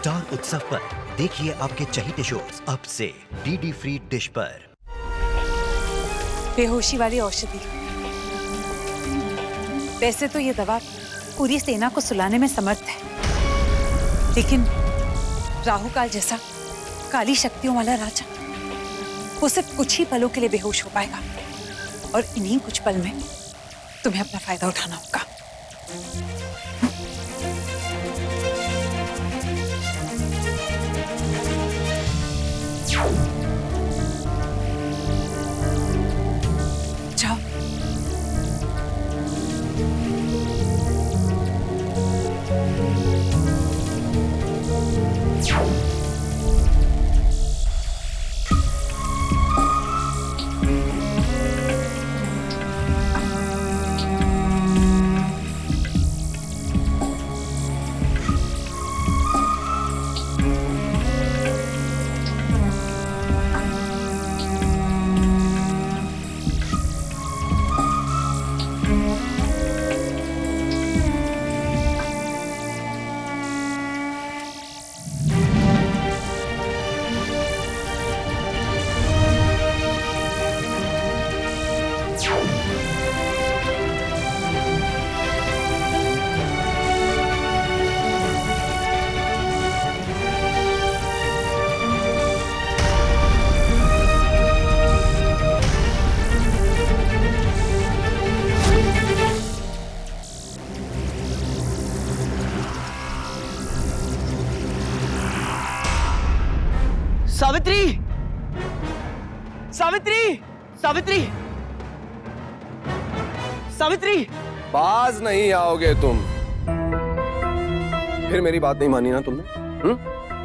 Star उत्सव पर देखिए आपके चहीते शोज अब से डीडी फ्री डिश पर। बेहोशी वाली औषधि। वैसे तो ये दवा पूरी सेना को सुलाने में समर्थ है, लेकिन राहुकाल जैसा काली शक्तियों वाला राजा वो सिर्फ कुछ ही पलों के लिए बेहोश हो पाएगा, और इन्हीं कुछ पल में तुम्हें अपना फायदा उठाना होगा। जाओ। सावित्री! सावित्री! सावित्री! सावित्री! बाज नहीं आओगे तुम। फिर मेरी बात नहीं मानी ना तुमने?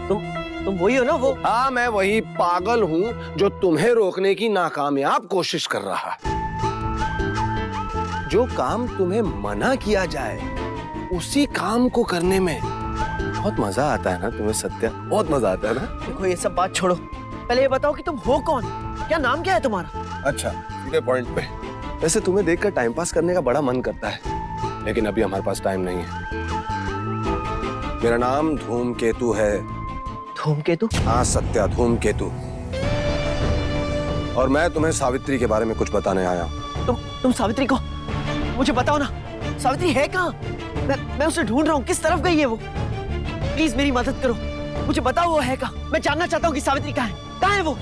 तुम वही हो ना वो? हाँ, मैं वही पागल हूँ जो तुम्हें रोकने की नाकामयाब कोशिश कर रहा है। जो काम तुम्हें मना किया जाए उसी काम को करने में बहुत मजा आता है ना तुम्हें सत्या? बहुत मजा आता है ना? देखो ये सब बात छोड़ो, पहले ये बताओ कि तुम हो कौन? क्या नाम क्या है तुम्हारा? अच्छा, सीधे पॉइंट पे। वैसे तुम्हें देखकर टाइम पास करने का बड़ा मन करता है, लेकिन अभी हमारे पास टाइम नहीं है। मेरा नाम धूमकेतु है। धूमकेतु? हाँ सत्या, धूमकेतु। और मैं तुम्हें सावित्री के बारे में कुछ बताने आया हूँ। तुम सावित्री को मुझे बताओ ना। सावित्री है कहाँ? मैं उसे ढूंढ रहा हूँ। किस तरफ गई है वो? प्लीज मेरी मदद करो, मुझे बताओ वो है कहाँ। मैं जानना चाहता हूँ कि सावित्री कहाँ है। कहाँ है वो?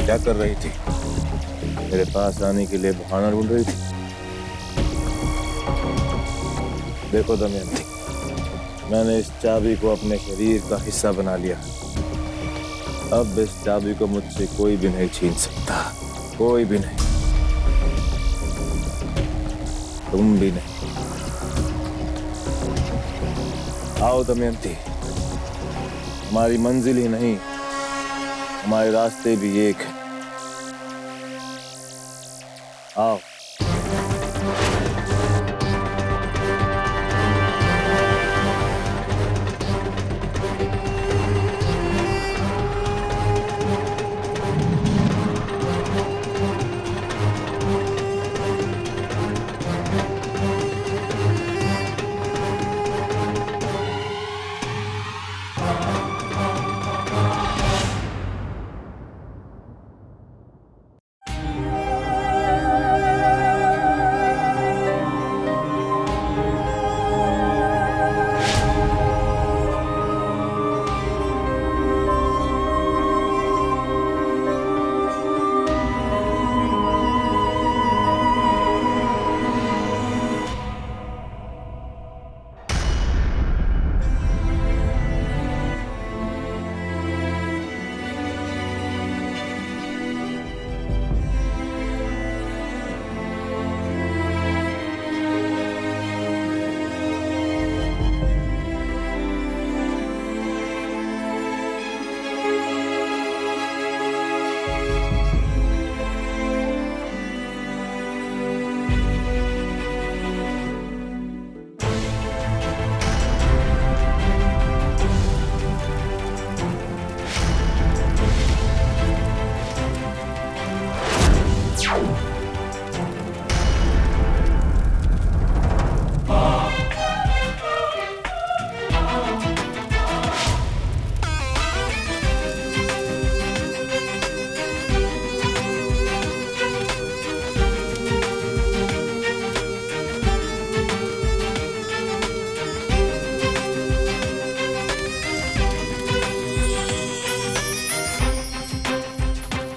क्या कर रही थी? मेरे पास आने के लिए बहाना ढूंढ रही थी? देखो दमयंती, मैंने इस चाबी को अपने शरीर का हिस्सा बना लिया। अब इस चाबी को मुझसे कोई भी नहीं छीन सकता, कोई भी नहीं, तुम भी नहीं। आओ दमयंती, हमारी मंजिल ही नहीं, हमारे रास्ते भी एक है। आओ।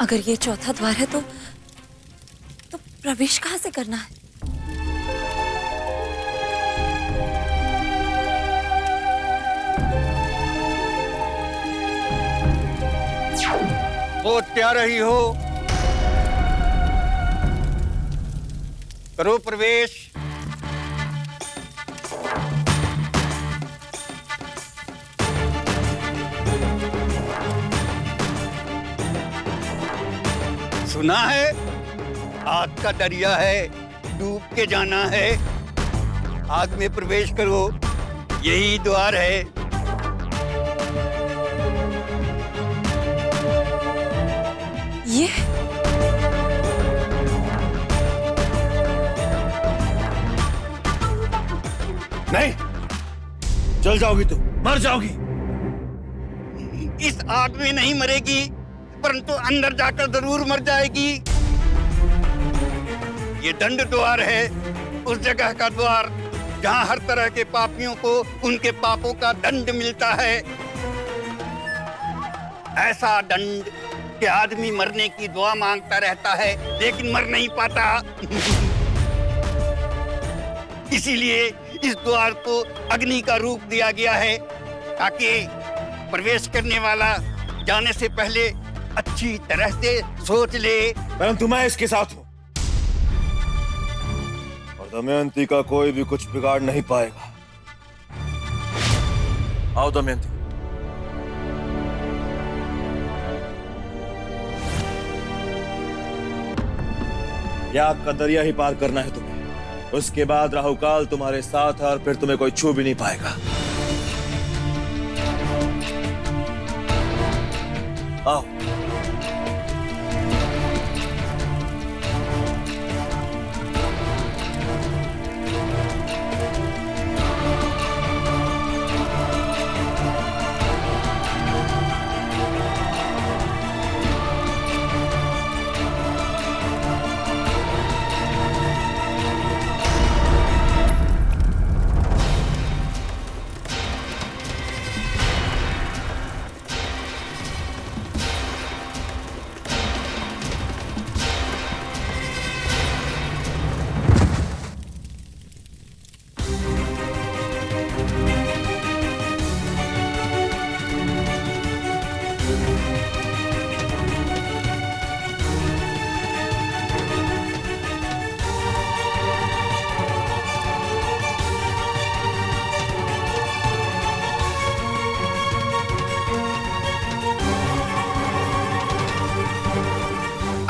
अगर ये चौथा द्वार है तो प्रवेश कहाँ से करना है? सोच क्या रही हो? करो प्रवेश। सुना है आग का दरिया है, डूब के जाना है। आग में प्रवेश करो, यही द्वार है। ये नहीं, जल जाओगी तुम, मर जाओगी। इस आग में नहीं मरेगी, परंतु अंदर जाकर जरूर मर जाएगी। ये दंड द्वार है, उस जगह का द्वार जहां हर तरह के पापियों को उनके पापों का दंड मिलता है। ऐसा दंड कि आदमी मरने की दुआ मांगता रहता है लेकिन मर नहीं पाता। इसीलिए इस द्वार को अग्नि का रूप दिया गया है, ताकि प्रवेश करने वाला जाने से पहले अच्छी तरह से सोच ले। परंतु मैं इसके साथ हूं और दमयंती का कोई भी कुछ बिगाड़ नहीं पाएगा। आओ दमयंती। या आग का दरिया ही पार करना है तुम्हें। उसके बाद राहुकाल तुम्हारे साथ है और फिर तुम्हें कोई छू भी नहीं पाएगा। आओ।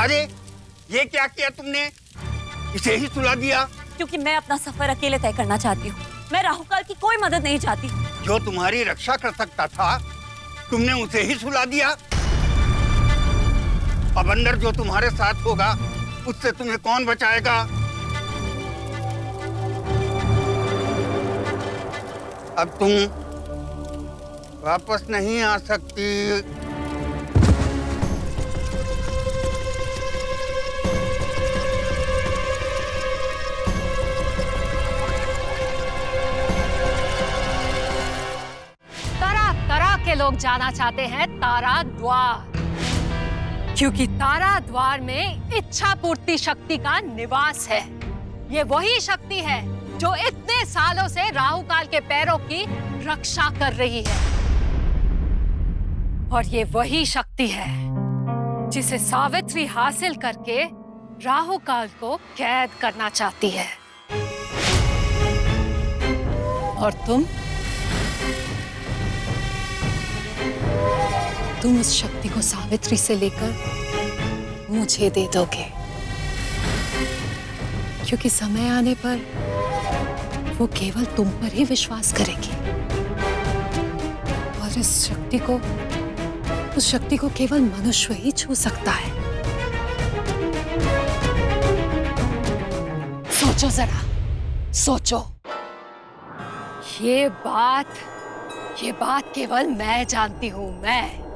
अरे ये क्या किया तुमने? इसे ही सुला दिया? क्योंकि मैं अपना सफर अकेले तय करना चाहती हूँ। मैं राहुकाल की कोई मदद नहीं चाहती। जो तुम्हारी रक्षा कर सकता था तुमने उसे ही सुला दिया। अब अंदर जो तुम्हारे साथ होगा उससे तुम्हें कौन बचाएगा? अब तुम वापस नहीं आ सकती। के लोग जाना चाहते हैं तारा द्वार, क्योंकि तारा द्वार में इच्छा पूर्ति शक्ति का निवास है। ये वही शक्ति है जो इतने सालों से राहुकाल के पैरों की रक्षा कर रही है, और ये वही शक्ति है जिसे सावित्री हासिल करके राहुकाल को कैद करना चाहती है। और तुम उस शक्ति को सावित्री से लेकर मुझे दे दोगे, क्योंकि समय आने पर वो केवल तुम पर ही विश्वास करेगी, और उस शक्ति को केवल मनुष्य ही छू सकता है। सोचो जरा, सोचो। ये बात केवल मैं जानती हूँ, मैं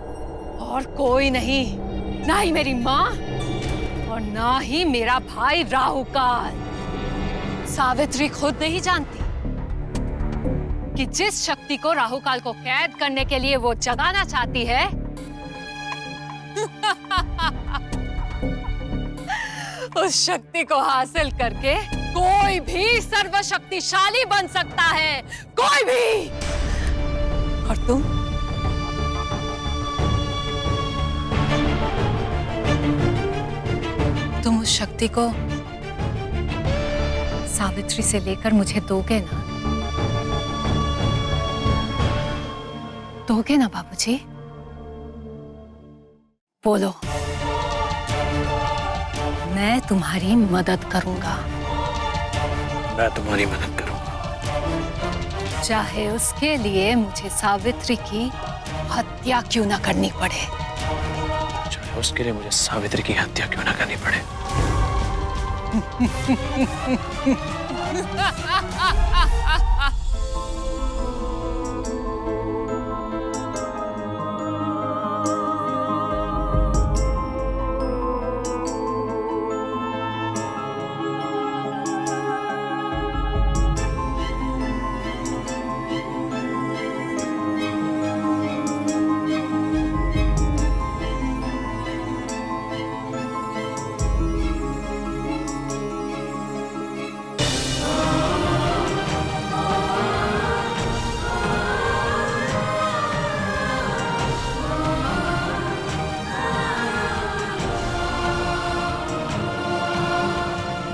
और कोई नहीं। ना ही मेरी माँ और ना ही मेरा भाई राहुकाल। सावित्री खुद नहीं जानती कि जिस शक्ति को राहुकाल को कैद करने के लिए वो जगाना चाहती है उस शक्ति को हासिल करके कोई भी सर्वशक्तिशाली बन सकता है, कोई भी। और तुम उस शक्ति को सावित्री से लेकर मुझे दोगे ना? दोगे ना बाबूजी? बोलो। मैं तुम्हारी मदद करूंगा। मैं तुम्हारी मदद करूंगा, चाहे उसके लिए मुझे सावित्री की हत्या क्यों ना करनी पड़े। चाहे उसके लिए मुझे सावित्री की हत्या क्यों ना करनी पड़े।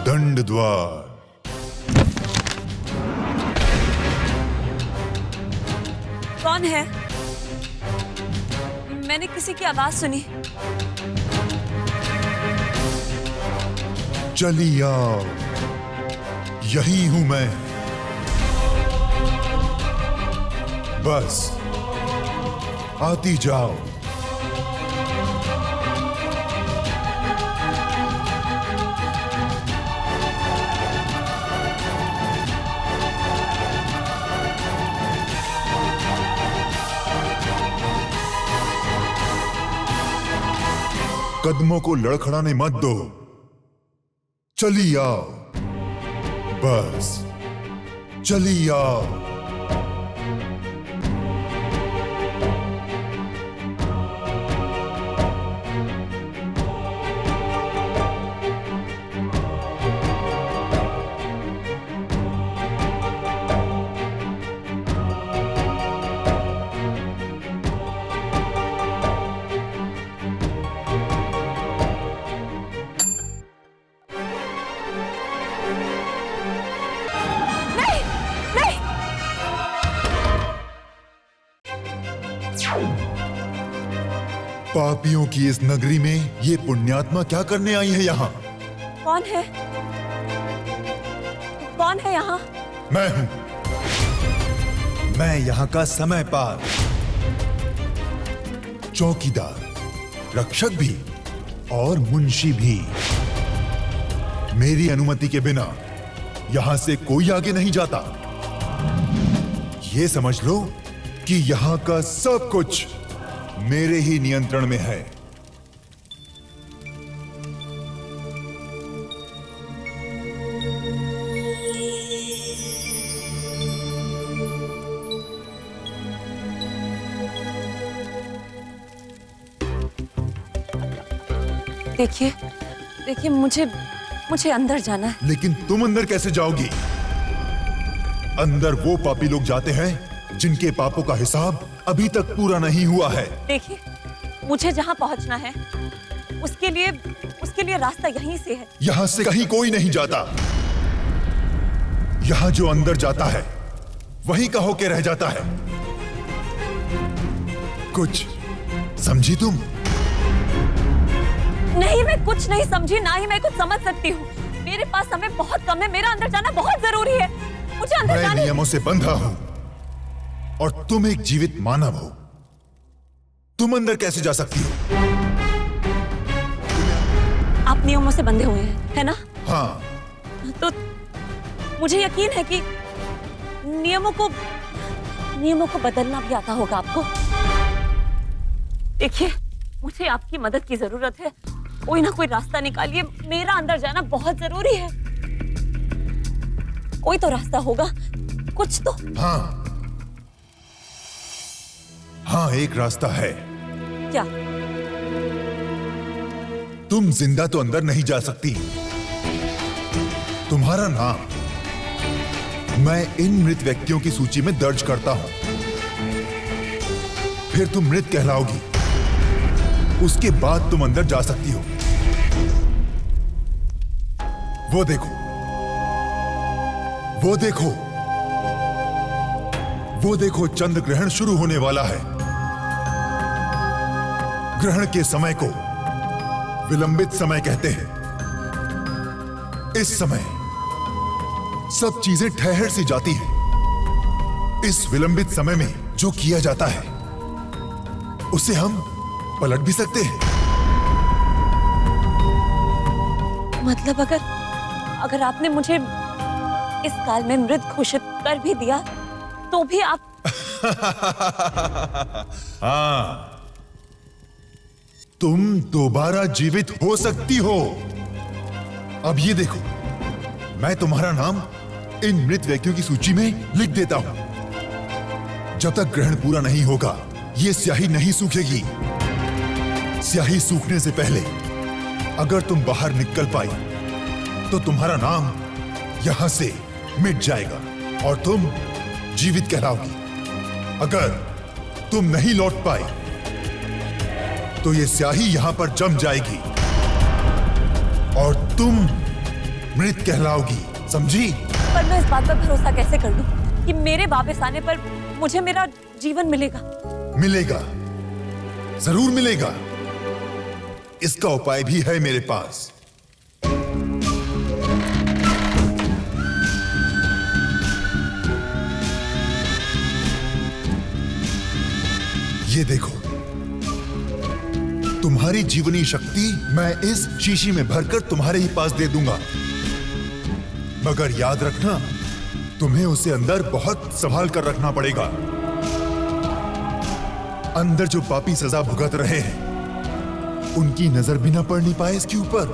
दंड द्वार। कौन है? मैंने किसी की आवाज सुनी। चली आओ, यही हूं मैं। बस आती जाओ। कदमों को लड़खड़ाने मत दो, चली आओ, बस चली आओ। पापियों की इस नगरी में ये पुण्यात्मा क्या करने आई है यहाँ? कौन है? कौन है यहाँ? मैं हूं। मैं यहाँ का समय पार, चौकीदार, रक्षक भी और मुंशी भी। मेरी अनुमति के बिना यहां से कोई आगे नहीं जाता। ये समझ लो कि यहां का सब कुछ मेरे ही नियंत्रण में है। देखिए, देखिए, मुझे अंदर जाना है। लेकिन तुम अंदर कैसे जाओगी? अंदर वो पापी लोग जाते हैं जिनके पापों का हिसाब अभी तक पूरा नहीं हुआ है। देखिए, मुझे जहां पहुंचना है उसके लिए रास्ता यहीं से है। यहां से कहीं कोई नहीं जाता। यहां जो अंदर जाता है वहीं का होके रह जाता है। कुछ समझी तुम? नहीं, मैं कुछ नहीं समझी, ना ही मैं कुछ समझ सकती हूँ। मेरे पास समय बहुत कम है। मेरा अंदर जाना बहुत जरूरी है। मुझे अंदर मैं जाने। नियमों से बंधा हूं और तुम एक जीवित मानव हो। तुम अंदर कैसे जा सकती हो? आप नियमों से बंधे हुए हैं, है ना? हाँ। तो मुझे यकीन है कि नियमों को बदलना भी आता होगा आपको। देखिए, मुझे आपकी मदद की जरूरत है। कोई ना कोई रास्ता निकालिए। मेरा अंदर जाना बहुत जरूरी है। कोई तो रास्ता होगा, कुछ तो। हाँ, हाँ, एक रास्ता है। क्या? तुम जिंदा तो अंदर नहीं जा सकती, तुम्हारा नाम मैं इन मृत व्यक्तियों की सूची में दर्ज करता हूं, फिर तुम मृत कहलाओगी। उसके बाद तुम अंदर जा सकती हो। वो देखो, वो देखो, वो देखो, चंद्र ग्रहण शुरू होने वाला है। ग्रहण के समय को विलंबित समय कहते हैं। इस समय सब चीजें ठहर सी जाती हैं। इस विलंबित समय में जो किया जाता है उसे हम पलट भी सकते हैं। मतलब अगर आपने मुझे इस काल में मृत घोषित कर भी दिया तो भी आप हाँ, तुम दोबारा जीवित हो सकती हो। अब ये देखो, मैं तुम्हारा नाम इन मृत व्यक्तियों की सूची में लिख देता हूं। जब तक ग्रहण पूरा नहीं होगा ये स्याही नहीं सूखेगी। स्याही सूखने से पहले अगर तुम बाहर निकल पाई तो तुम्हारा नाम यहां से मिट जाएगा और तुम जीवित कहलाओगी। अगर तुम नहीं लौट पाए तो ये स्याही यहां पर जम जाएगी और तुम मृत कहलाओगी, समझी? पर मैं इस बात पर भरोसा कैसे कर लूं कि मेरे वापस आने पर मुझे मेरा जीवन मिलेगा? मिलेगा, जरूर मिलेगा। इसका उपाय भी है मेरे पास। ये देखो, तुम्हारी जीवनी शक्ति मैं इस शीशी में भरकर तुम्हारे ही पास दे दूंगा, मगर याद रखना तुम्हें उसे अंदर बहुत संभाल कर रखना पड़ेगा। अंदर जो पापी सजा भुगत रहे हैं उनकी नजर भी ना पड़नी पाए इसके ऊपर,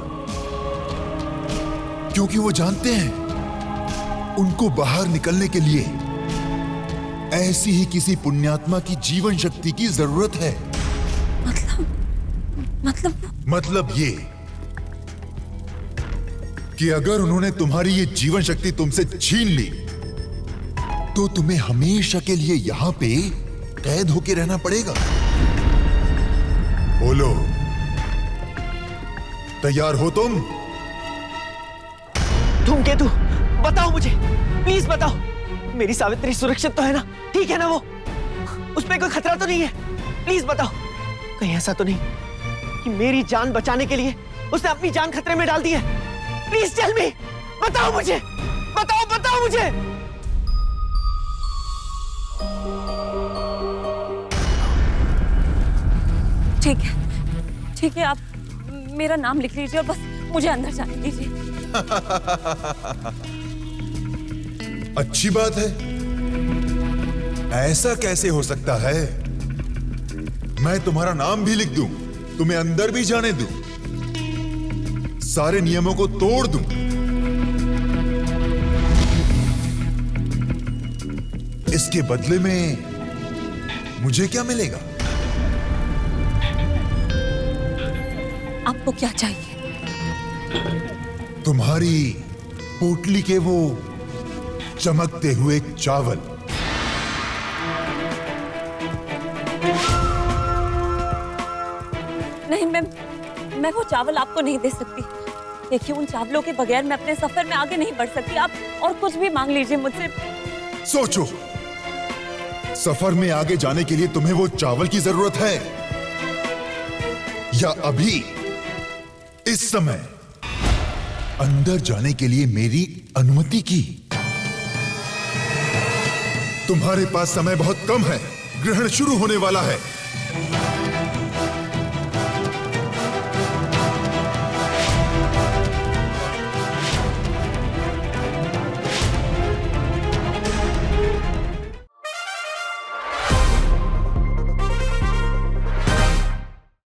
क्योंकि वो जानते हैं उनको बाहर निकलने के लिए ऐसी ही किसी पुण्यात्मा की जीवन शक्ति की जरूरत है। मतलब ये कि अगर उन्होंने तुम्हारी ये जीवन शक्ति तुमसे छीन ली तो तुम्हें हमेशा के लिए यहां पे कैद होके रहना पड़ेगा। बोलो, तैयार हो तुम? धूमकेतु, बताओ मुझे, प्लीज बताओ, मेरी सावित्री सुरक्षित तो है ना? ठीक है ना? वो उस पे कोई खतरा तो नहीं है? प्लीज बताओ, कहीं ऐसा तो नहीं कि मेरी जान बचाने के लिए उसने अपनी जान खतरे में डाल दी है? प्लीज टेल मी, बताओ मुझे, बताओ मुझे। ठीक है, आप मेरा नाम लिख लीजिए और बस मुझे अंदर जाने दीजिए। अच्छी बात है। ऐसा कैसे हो सकता है? मैं तुम्हारा नाम भी लिख दूं, तुम्हें अंदर भी जाने दूं, सारे नियमों को तोड़ दूं। इसके बदले में मुझे क्या मिलेगा? आपको क्या चाहिए? तुम्हारी पोटली के वो चमकते हुए चावल। नहीं, मैं वो चावल आपको नहीं दे सकती। देखिए, उन चावलों के बगैर मैं अपने सफर में आगे नहीं बढ़ सकती। आप और कुछ भी मांग लीजिए मुझसे। सोचो, सफर में आगे जाने के लिए तुम्हें वो चावल की जरूरत है या अभी इस समय अंदर जाने के लिए मेरी अनुमति की? तुम्हारे पास समय बहुत कम है, ग्रहण शुरू होने वाला है।